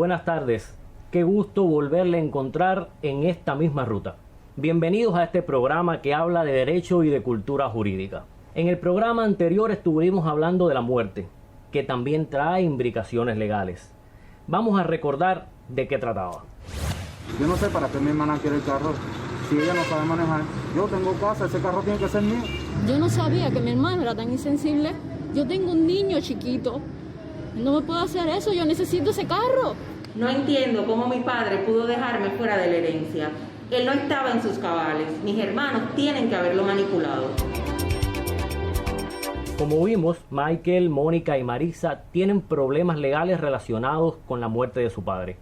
buenas tardes. Qué gusto volverle a encontrar en esta misma ruta. Bienvenidos a este programa que habla de derecho y de cultura jurídica. En el programa anterior estuvimos hablando de la muerte, que también trae imbricaciones legales. Vamos a recordar de qué trataba. Yo no sé para qué mi hermana quiere el carro. Si ella no sabe manejar, yo tengo casa, ese carro tiene que ser mío. Yo no sabía que mi hermano era tan insensible. Yo tengo un niño chiquito. No me puedo hacer eso, yo necesito ese carro. No entiendo cómo mi padre pudo dejarme fuera de la herencia. Él no estaba en sus cabales. Mis hermanos tienen que haberlo manipulado. Como vimos, Michael, Mónica y Marisa tienen problemas legales relacionados con la muerte de su padre.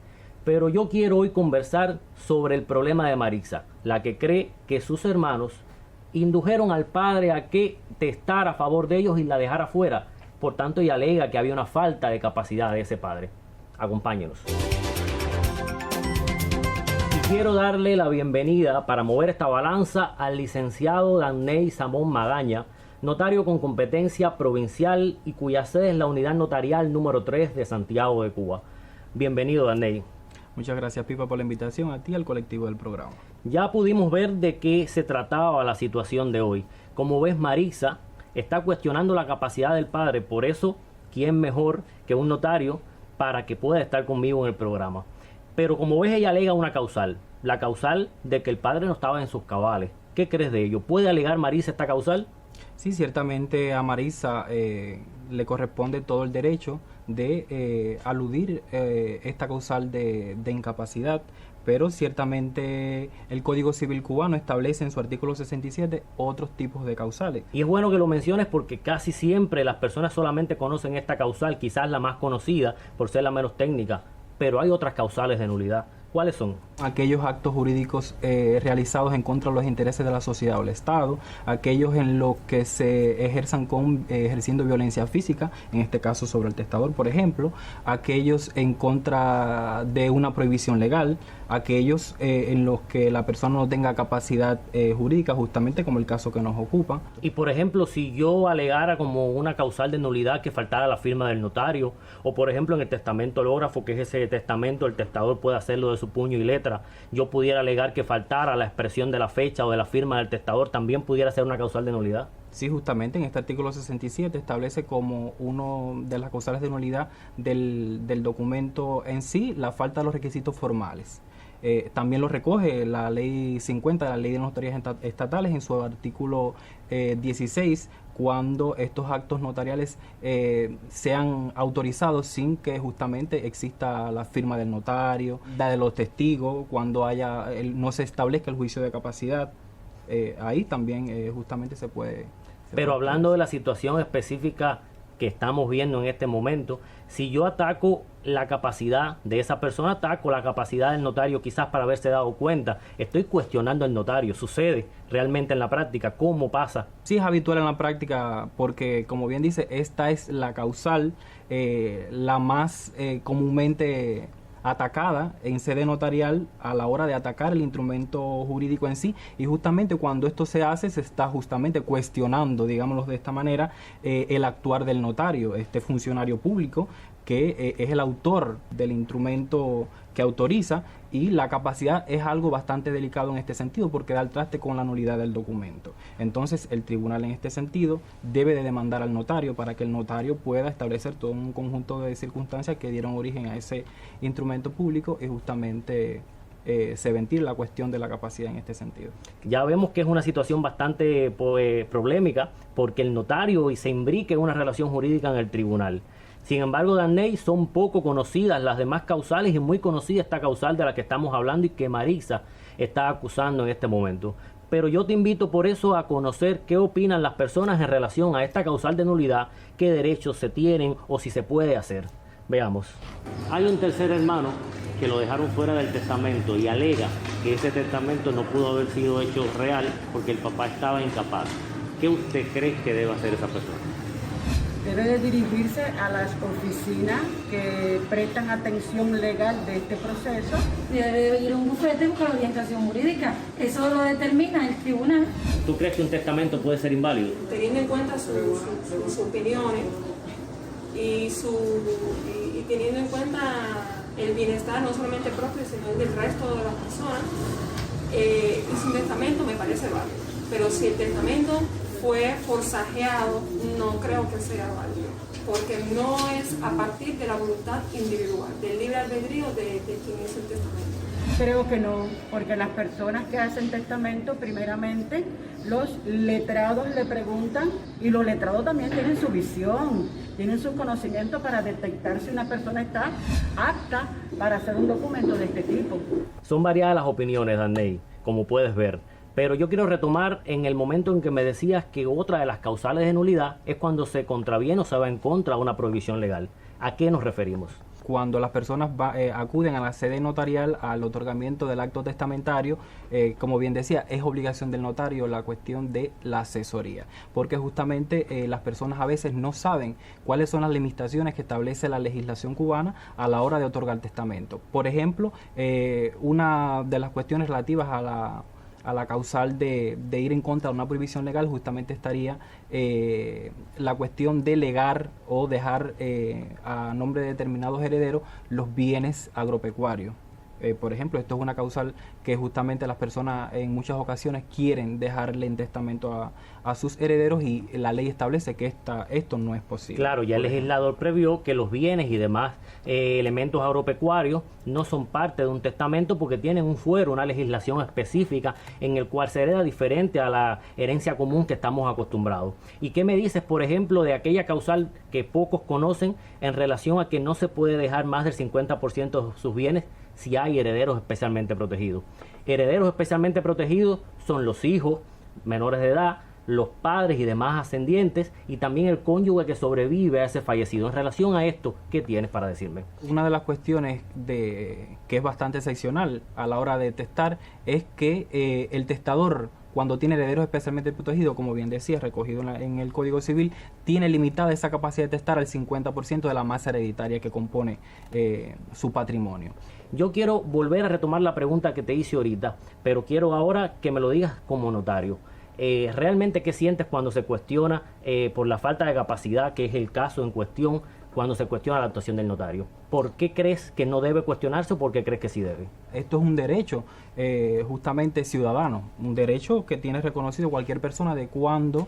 Pero yo quiero hoy conversar sobre el problema de Marisa, la que cree que sus hermanos indujeron al padre a que testara a favor de ellos y la dejara fuera. Por tanto, ella alega que había una falta de capacidad de ese padre. Acompáñenos. Y quiero darle la bienvenida para mover esta balanza al licenciado Daney Samón Magaña, notario con competencia provincial y cuya sede es la unidad notarial número 3 de Santiago de Cuba. Bienvenido, Daney. Muchas gracias, Pipa, por la invitación a ti y al colectivo del programa. Ya pudimos ver de qué se trataba la situación de hoy. Como ves, Marisa está cuestionando la capacidad del padre, por eso, ¿quién mejor que un notario para que pueda estar conmigo en el programa? Pero como ves, ella alega una causal, la causal de que el padre no estaba en sus cabales. ¿Qué crees de ello? ¿Puede alegar Marisa esta causal? Sí, ciertamente a Marisa le corresponde todo el derecho de aludir esta causal de incapacidad, pero ciertamente el Código Civil cubano establece en su artículo 67 otros tipos de causales. Y es bueno que lo menciones porque casi siempre las personas solamente conocen esta causal, quizás la más conocida por ser la menos técnica, pero hay otras causales de nulidad. ¿Cuáles son? Aquellos actos jurídicos realizados en contra de los intereses de la sociedad o el Estado, aquellos en los que se ejerzan ejerciendo violencia física, en este caso sobre el testador, por ejemplo, aquellos en contra de una prohibición legal, aquellos en los que la persona no tenga capacidad jurídica, justamente como el caso que nos ocupa. Y por ejemplo, si yo alegara como una causal de nulidad que faltara la firma del notario, o por ejemplo en el testamento hológrafo, que es ese testamento, el testador puede hacerlo de su puño y letra, yo pudiera alegar que faltara la expresión de la fecha o de la firma del testador, también pudiera ser una causal de nulidad. Sí, justamente en este artículo 67 establece como uno de las causales de nulidad del documento en sí la falta de los requisitos formales. También lo recoge la ley 50, la ley de notarías estatales, en su artículo 16, cuando estos actos notariales sean autorizados sin que justamente exista la firma del notario, la de los testigos, cuando no se establezca el juicio de capacidad. Ahí también justamente se puede... Pero hablando de la situación específica que estamos viendo en este momento, si yo ataco la capacidad de esa persona, ataco la capacidad del notario quizás para haberse dado cuenta, estoy cuestionando al notario. ¿Sucede realmente en la práctica? ¿Cómo pasa? Sí, es habitual en la práctica porque, como bien dice, esta es la causal, la más comúnmente atacada en sede notarial a la hora de atacar el instrumento jurídico en sí, y justamente cuando esto se hace se está justamente cuestionando, digámoslo de esta manera, el actuar del notario, este funcionario público que es el autor del instrumento que autoriza, y la capacidad es algo bastante delicado en este sentido porque da el traste con la nulidad del documento. Entonces el tribunal en este sentido debe de demandar al notario para que el notario pueda establecer todo un conjunto de circunstancias que dieron origen a ese instrumento público y justamente se ventile la cuestión de la capacidad en este sentido. Ya vemos que es una situación bastante problemática porque el notario se imbrica en una relación jurídica en el tribunal. Sin embargo, Daney, son poco conocidas las demás causales y muy conocida esta causal de la que estamos hablando y que Marisa está acusando en este momento. Pero yo te invito por eso a conocer qué opinan las personas en relación a esta causal de nulidad, qué derechos se tienen o si se puede hacer. Veamos. Hay un tercer hermano que lo dejaron fuera del testamento y alega que ese testamento no pudo haber sido hecho real porque el papá estaba incapaz. ¿Qué usted cree que debe hacer esa persona? Debe de dirigirse a las oficinas que prestan atención legal de este proceso. Debe ir a un bufete y buscar orientación jurídica. Eso lo determina el tribunal. ¿Tú crees que un testamento puede ser inválido? Teniendo en cuenta sus opiniones y teniendo en cuenta el bienestar no solamente propio, sino el del resto de las personas. Y su testamento me parece válido, pero si el testamento fue forzajeado, no creo que sea válido, porque no es a partir de la voluntad individual, del libre albedrío de quien hizo el testamento. Creo que no, porque las personas que hacen testamento, primeramente, los letrados le preguntan, y los letrados también tienen su visión, tienen su conocimiento para detectar si una persona está apta para hacer un documento de este tipo. Son variadas las opiniones, Daney, como puedes ver. Pero yo quiero retomar en el momento en que me decías que otra de las causales de nulidad es cuando se contraviene o se va en contra de una prohibición legal. ¿A qué nos referimos? Cuando las personas acuden a la sede notarial al otorgamiento del acto testamentario, como bien decía, es obligación del notario la cuestión de la asesoría, porque justamente las personas a veces no saben cuáles son las limitaciones que establece la legislación cubana a la hora de otorgar testamento. Por ejemplo, una de las cuestiones relativas a la causal de ir en contra de una prohibición legal justamente estaría la cuestión de legar o dejar a nombre de determinados herederos los bienes agropecuarios. Por ejemplo, esto es una causal que justamente las personas en muchas ocasiones quieren dejarle en testamento a sus herederos, y la ley establece que esto no es posible. Claro, ya el legislador previó que los bienes y demás elementos agropecuarios no son parte de un testamento porque tienen un fuero, una legislación específica en el cual se hereda diferente a la herencia común que estamos acostumbrados. ¿Y qué me dices, por ejemplo, de aquella causal que pocos conocen en relación a que no se puede dejar más del 50% de sus bienes si hay herederos especialmente protegidos? Herederos especialmente protegidos son los hijos menores de edad, los padres y demás ascendientes, y también el cónyuge que sobrevive a ese fallecido. En relación a esto, ¿qué tienes para decirme? Una de las cuestiones que es bastante excepcional a la hora de testar es que el testador, cuando tiene herederos especialmente protegidos, como bien decía, recogido en el Código Civil, tiene limitada esa capacidad de testar al 50% de la masa hereditaria que compone su patrimonio. Yo quiero volver a retomar la pregunta que te hice ahorita, pero quiero ahora que me lo digas como notario. ¿Realmente qué sientes cuando se cuestiona por la falta de capacidad, que es el caso en cuestión, cuando se cuestiona la actuación del notario? ¿Por qué crees que no debe cuestionarse o por qué crees que sí debe? Esto es un derecho justamente ciudadano, un derecho que tiene reconocido cualquier persona de cuando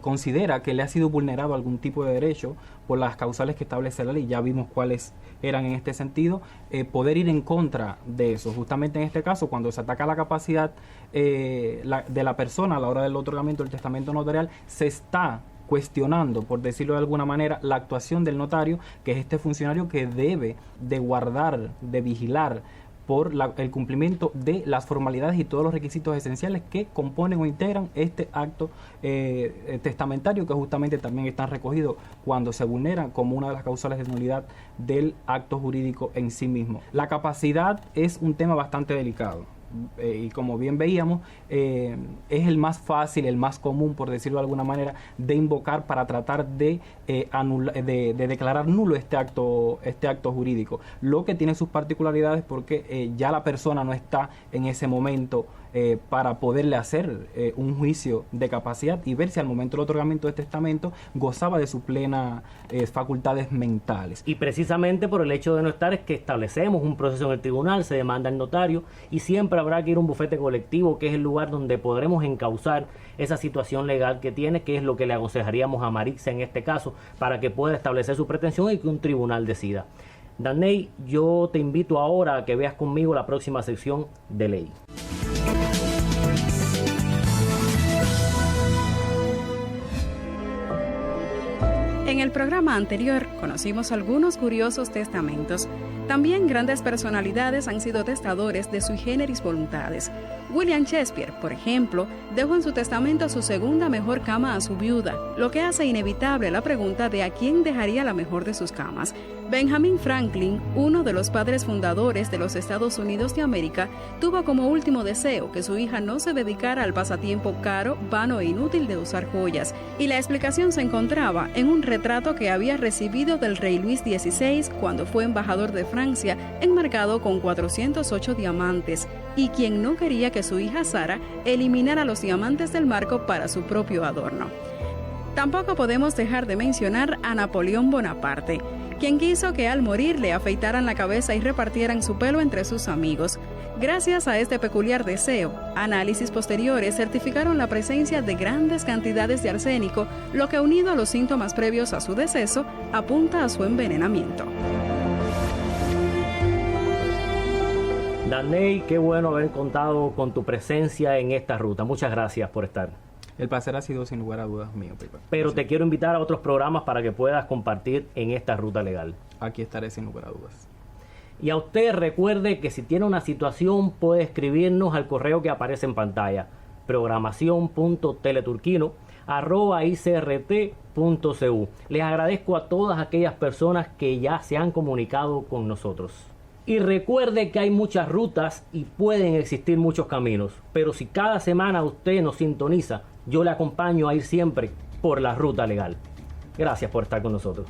considera que le ha sido vulnerado algún tipo de derecho por las causales que establece la ley. Ya vimos cuáles eran en este sentido, poder ir en contra de eso. Justamente en este caso, cuando se ataca la capacidad de la persona a la hora del otorgamiento del testamento notarial, se está cuestionando, por decirlo de alguna manera, la actuación del notario, que es este funcionario que debe de guardar, de vigilar por el cumplimiento de las formalidades y todos los requisitos esenciales que componen o integran este acto testamentario, que justamente también están recogidos cuando se vulneran como una de las causales de nulidad del acto jurídico en sí mismo. La capacidad es un tema bastante delicado. Y como bien veíamos, es el más fácil, el más común, por decirlo de alguna manera, de invocar para tratar de declarar nulo este acto jurídico, lo que tiene sus particularidades porque ya la persona no está en ese momento para poderle hacer un juicio de capacidad y ver si al momento del otorgamiento de testamento gozaba de sus plenas facultades mentales. Y precisamente por el hecho de no estar es que establecemos un proceso en el tribunal, se demanda al notario y siempre habrá que ir a un bufete colectivo, que es el lugar donde podremos encauzar esa situación legal que tiene, que es lo que le aconsejaríamos a Marixa en este caso, para que pueda establecer su pretensión y que un tribunal decida. Daney, yo te invito ahora a que veas conmigo la próxima sección de ley. En el programa anterior conocimos algunos curiosos testamentos. También grandes personalidades han sido testadores de sui generis voluntades. William Shakespeare, por ejemplo, dejó en su testamento su segunda mejor cama a su viuda, lo que hace inevitable la pregunta de a quién dejaría la mejor de sus camas. Benjamin Franklin, uno de los padres fundadores de los Estados Unidos de América, tuvo como último deseo que su hija no se dedicara al pasatiempo caro, vano e inútil de usar joyas, y la explicación se encontraba en un retrato que había recibido del rey Luis XVI cuando fue embajador de Francia, enmarcado con 408 diamantes, y quien no quería que su hija Sara eliminara los diamantes del marco para su propio adorno. Tampoco podemos dejar de mencionar a Napoleón Bonaparte. quien quiso que al morir le afeitaran la cabeza y repartieran su pelo entre sus amigos. Gracias a este peculiar deseo, análisis posteriores certificaron la presencia de grandes cantidades de arsénico, lo que unido a los síntomas previos a su deceso, apunta a su envenenamiento. Darney, qué bueno haber contado con tu presencia en esta ruta. Muchas gracias por estar. El placer ha sido sin lugar a dudas mío, Pipa. Pero te quiero invitar a otros programas para que puedas compartir en esta ruta legal. Aquí estaré sin lugar a dudas. Y a usted recuerde que si tiene una situación puede escribirnos al correo que aparece en pantalla, programacion.teleturquino@icrt.cu. Les agradezco a todas aquellas personas que ya se han comunicado con nosotros. Y recuerde que hay muchas rutas y pueden existir muchos caminos, pero si cada semana usted nos sintoniza, yo le acompaño a ir siempre por la ruta legal. Gracias por estar con nosotros.